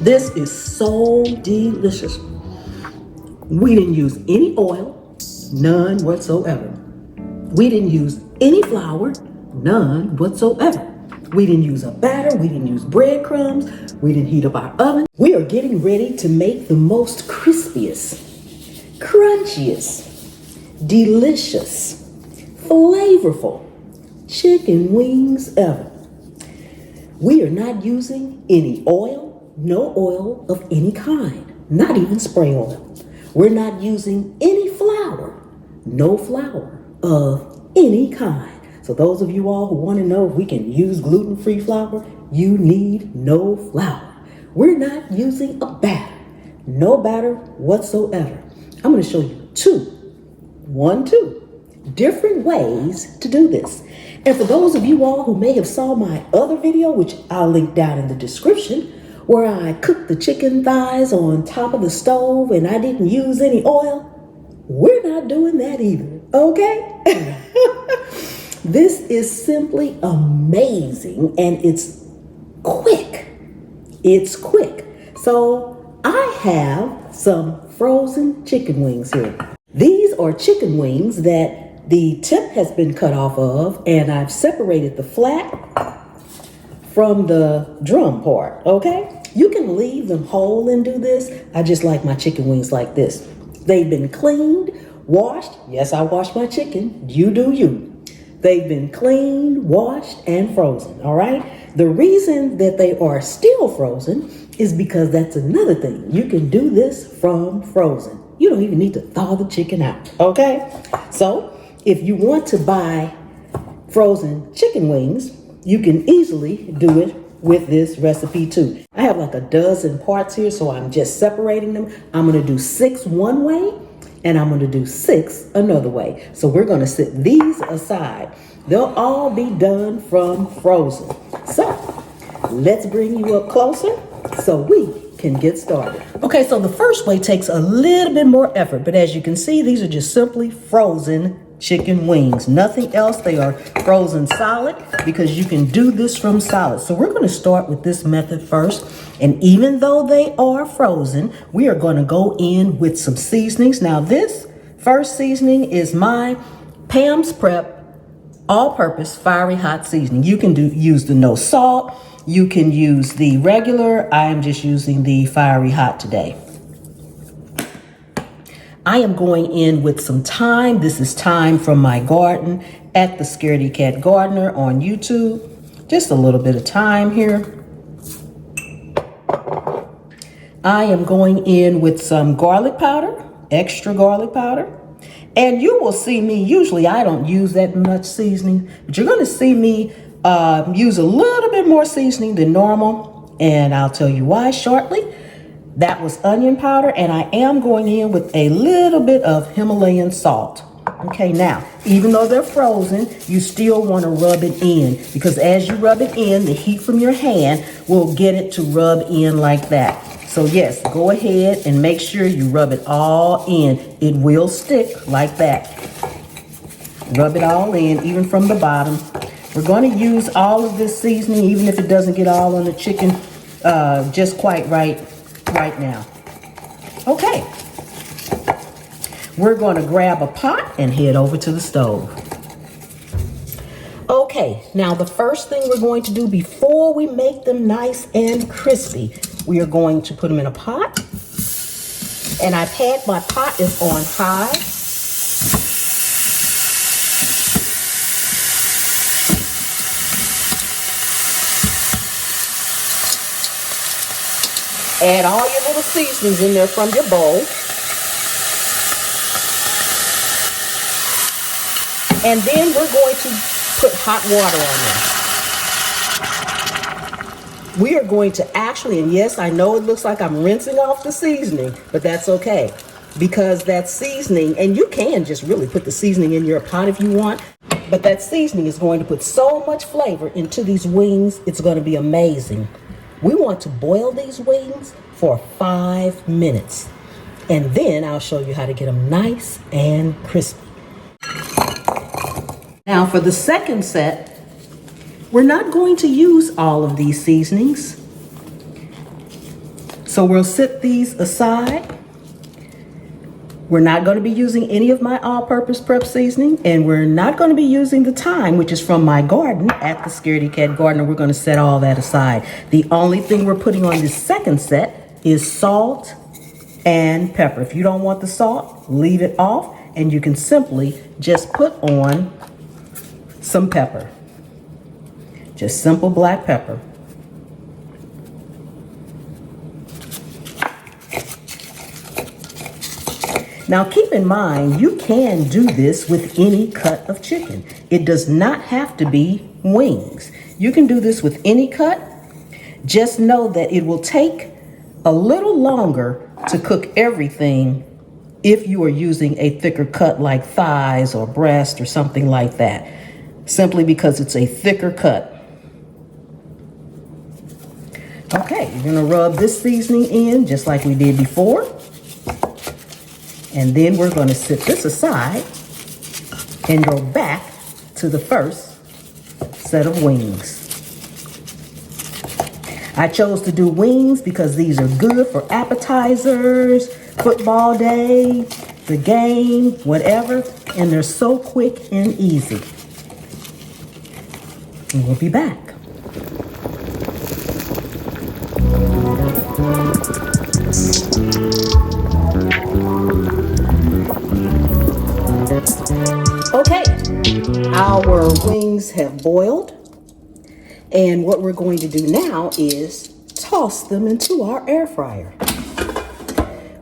This is so delicious. We didn't use any oil, none whatsoever. We didn't use any flour, none whatsoever. We didn't use a batter, we didn't use breadcrumbs, we didn't heat up our oven. We are getting ready to make the most crispiest, crunchiest, delicious, flavorful chicken wings ever. We are not using any oil, no oil of any kind, not even spray oil. We're not using any flour, no flour of any kind. So those of you all who want to know if we can use gluten-free flour, you need no flour. We're not using a batter, no batter whatsoever. I'm going to show you two different ways to do this. And for those of you all who may have saw my other video, which I'll link down in the description, where I cooked the chicken thighs on top of the stove and I didn't use any oil, we're not doing that either, okay? This is simply amazing and it's quick. It's quick. So I have some frozen chicken wings here. These are chicken wings that the tip has been cut off of, and I've separated the flat from the drum part, okay? You can leave them whole and do this. I just like my chicken wings like this. They've been cleaned, washed. Yes, I wash my chicken. You do you. They've been cleaned, washed, and frozen, all right? The reason that they are still frozen is because that's another thing. You can do this from frozen. You don't even need to thaw the chicken out, okay? So if you want to buy frozen chicken wings, you can easily do it with this recipe too. I have like a dozen parts here, so I'm just separating them. I'm gonna do 6 one way, and I'm gonna do 6 another way. So we're gonna set these aside. They'll all be done from frozen. So let's bring you up closer so we can get started. Okay, so the first way takes a little bit more effort, but as you can see, these are just simply frozen chicken wings, nothing else. They are frozen solid because you can do this from solid. So we're going to start with this method first. And even though they are frozen, we are going to go in with some seasonings. Now this first seasoning is my Pam's Prep all-purpose fiery hot seasoning. You can use the no salt. You can use the regular. I am just using the fiery hot today. I am going in with some thyme. This is thyme from my garden at the Scaredy Cat Gardener on YouTube. Just a little bit of thyme here. I am going in with some garlic powder, extra garlic powder. And you will see me, usually I don't use that much seasoning, but you're gonna see me use a little bit more seasoning than normal. And I'll tell you why shortly. That was onion powder, and I am going in with a little bit of Himalayan salt. Okay, now, even though they're frozen, you still want to rub it in, because as you rub it in, the heat from your hand will get it to rub in like that. So yes, go ahead and make sure you rub it all in. It will stick like that. Rub it all in, even from the bottom. We're going to use all of this seasoning, even if it doesn't get all on the chicken just quite right now. Okay, we're going to grab a pot and head over to the stove. Okay, now the first thing we're going to do before we make them nice and crispy, we are going to put them in a pot. And I've had my pot is on high. Add all your little seasonings in there from your bowl. And then we're going to put hot water on there. We are going to actually, and yes, I know it looks like I'm rinsing off the seasoning, but that's okay. Because that seasoning, and you can just really put the seasoning in your pot if you want, but that seasoning is going to put so much flavor into these wings, it's going to be amazing. We want to boil these wings for 5 minutes. And then I'll show you how to get them nice and crispy. Now for the second set, we're not going to use all of these seasonings. So we'll set these aside. We're not going to be using any of my all-purpose prep seasoning, and we're not going to be using the thyme, which is from my garden at the Scaredy Cat Gardener. We're going to set all that aside. The only thing we're putting on this second set is salt and pepper. If you don't want the salt, leave it off, and you can simply just put on some pepper. Just simple black pepper. Now keep in mind, you can do this with any cut of chicken. It does not have to be wings. You can do this with any cut. Just know that it will take a little longer to cook everything if you are using a thicker cut like thighs or breast or something like that, simply because it's a thicker cut. Okay, you're gonna rub this seasoning in just like we did before. And then we're going to set this aside and go back to the first set of wings. I chose to do wings because these are good for appetizers, football day, the game, whatever, and they're so quick and easy. And we'll be back. Okay, our wings have boiled, and what we're going to do now is toss them into our air fryer.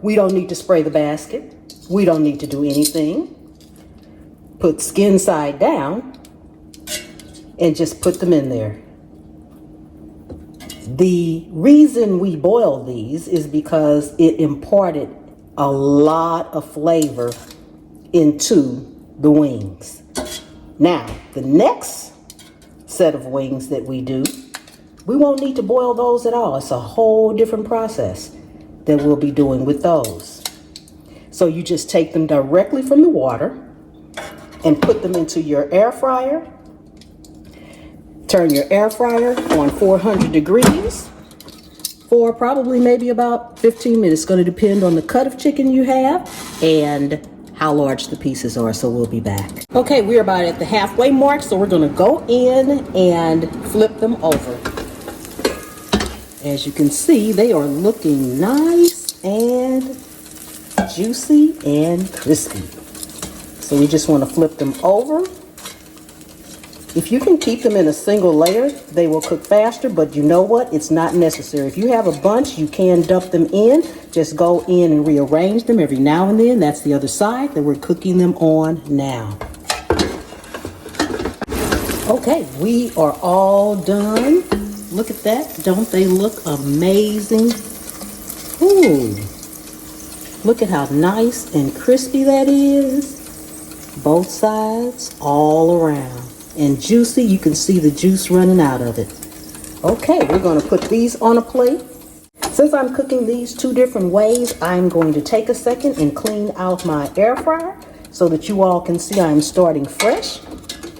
We don't need to spray the basket. We don't need to do anything. Put skin side down and just put them in there. The reason we boil these is because it imparted a lot of flavor into the wings. Now, the next set of wings that we do, we won't need to boil those at all. It's a whole different process that we'll be doing with those. So you just take them directly from the water and put them into your air fryer. Turn your air fryer on 400 degrees for probably maybe about 15 minutes. It's going to depend on the cut of chicken you have and how large the pieces are, so we'll be back. Okay, we're about at the halfway mark, so we're gonna go in and flip them over. As you can see, they are looking nice and juicy and crispy. So we just wanna flip them over. If you can keep them in a single layer, they will cook faster, but you know what? It's not necessary. If you have a bunch, you can dump them in. Just go in and rearrange them every now and then. That's the other side that we're cooking them on now. Okay, we are all done. Look at that. Don't they look amazing? Ooh, look at how nice and crispy that is. Both sides, all around. And juicy, you can see the juice running out of it. Okay, we're gonna put these on a plate. Since I'm cooking these two different ways, I'm going to take a second and clean out my air fryer so that you all can see I'm starting fresh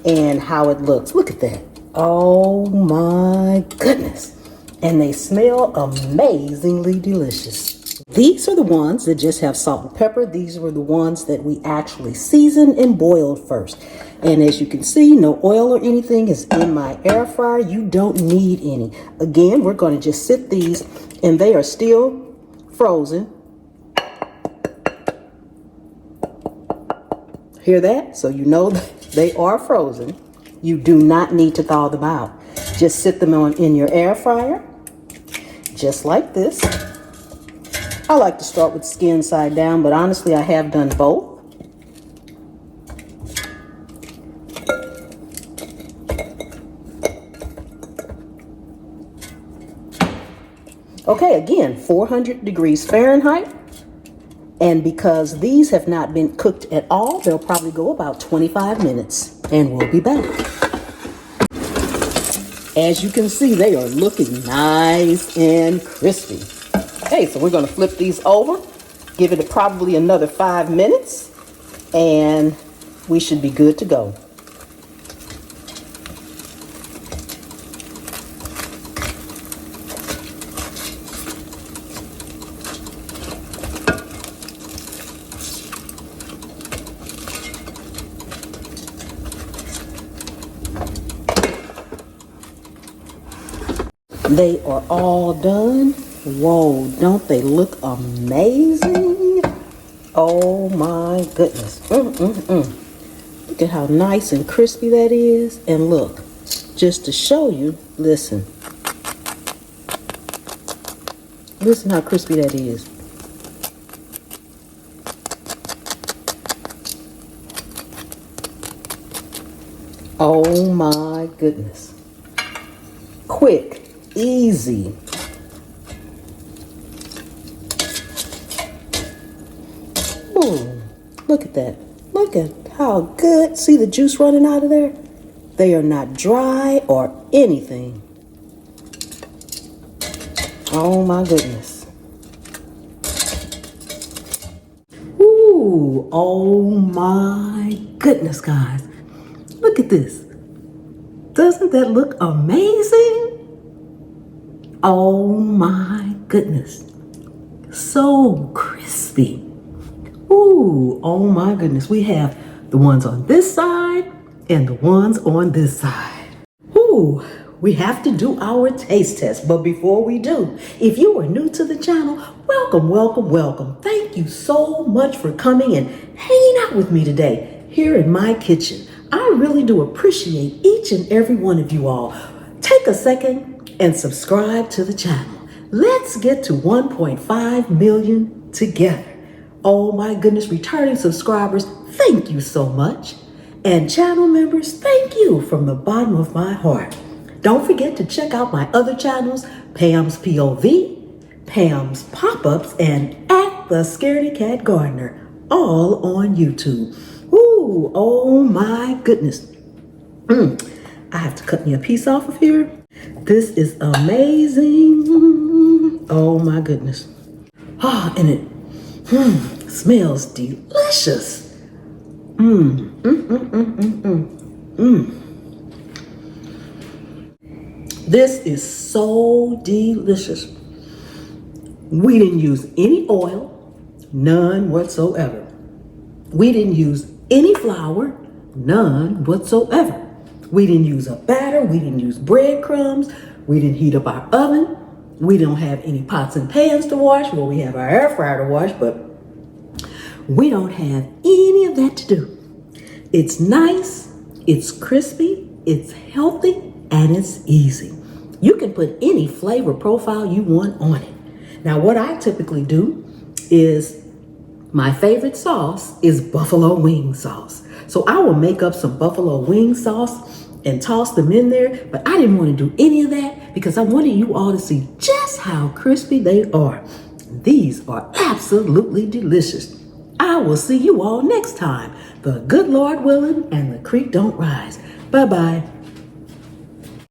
and how it looks. Look at that. Oh my goodness. And they smell amazingly delicious. These are the ones that just have salt and pepper. These were the ones that we actually seasoned and boiled first. And as you can see, no oil or anything is in my air fryer. You don't need any. Again, we're going to just sit these, and they are still frozen. Hear that? So you know they are frozen. You do not need to thaw them out. Just sit them in your air fryer, just like this. I like to start with skin side down, but honestly, I have done both. Okay, again, 400 degrees Fahrenheit. And because these have not been cooked at all, they'll probably go about 25 minutes. And we'll be back. As you can see, they are looking nice and crispy. Okay, so we're going to flip these over, give it probably another 5 minutes, and we should be good to go. They are all done. Whoa, don't they look amazing? Oh my goodness. Look at how nice and crispy that is. And look, just to show you, listen. Listen how crispy that is. Oh my goodness. Quick, easy. Ooh, look at that. Look at how good. See the juice running out of there? They are not dry or anything. Oh my goodness. Ooh, oh my goodness, guys. Look at this. Doesn't that look amazing? Oh my goodness. So crispy. Ooh, oh my goodness. We have the ones on this side and the ones on this side. Ooh, we have to do our taste test. But before we do, if you are new to the channel, welcome, welcome, welcome. Thank you so much for coming and hanging out with me today here in my kitchen. I really do appreciate each and every one of you all. Take a second and subscribe to the channel. Let's get to 1.5 million together. Oh my goodness, returning subscribers, thank you so much. And channel members, thank you from the bottom of my heart. Don't forget to check out my other channels, Pam's POV, Pam's Pop-Ups, and at the Scaredy Cat Gardener, all on YouTube. Ooh, oh my goodness. I have to cut me a piece off of here. This is amazing. Oh my goodness. Ah, and it smells delicious. This is so delicious. We didn't use any oil, none whatsoever. We didn't use any flour, none whatsoever. We didn't use a batter, we didn't use breadcrumbs, we didn't heat up our oven, we don't have any pots and pans to wash. Well, we have our air fryer to wash, but we don't have any of that to do. It's nice, it's crispy, it's healthy, and it's easy. You can put any flavor profile you want on it. Now, what I typically do is, my favorite sauce is buffalo wing sauce. So I will make up some buffalo wing sauce and toss them in there, but I didn't want to do any of that because I wanted you all to see just how crispy they are. These are absolutely delicious. I will see you all next time. The good Lord willing and the creek don't rise. Bye-bye.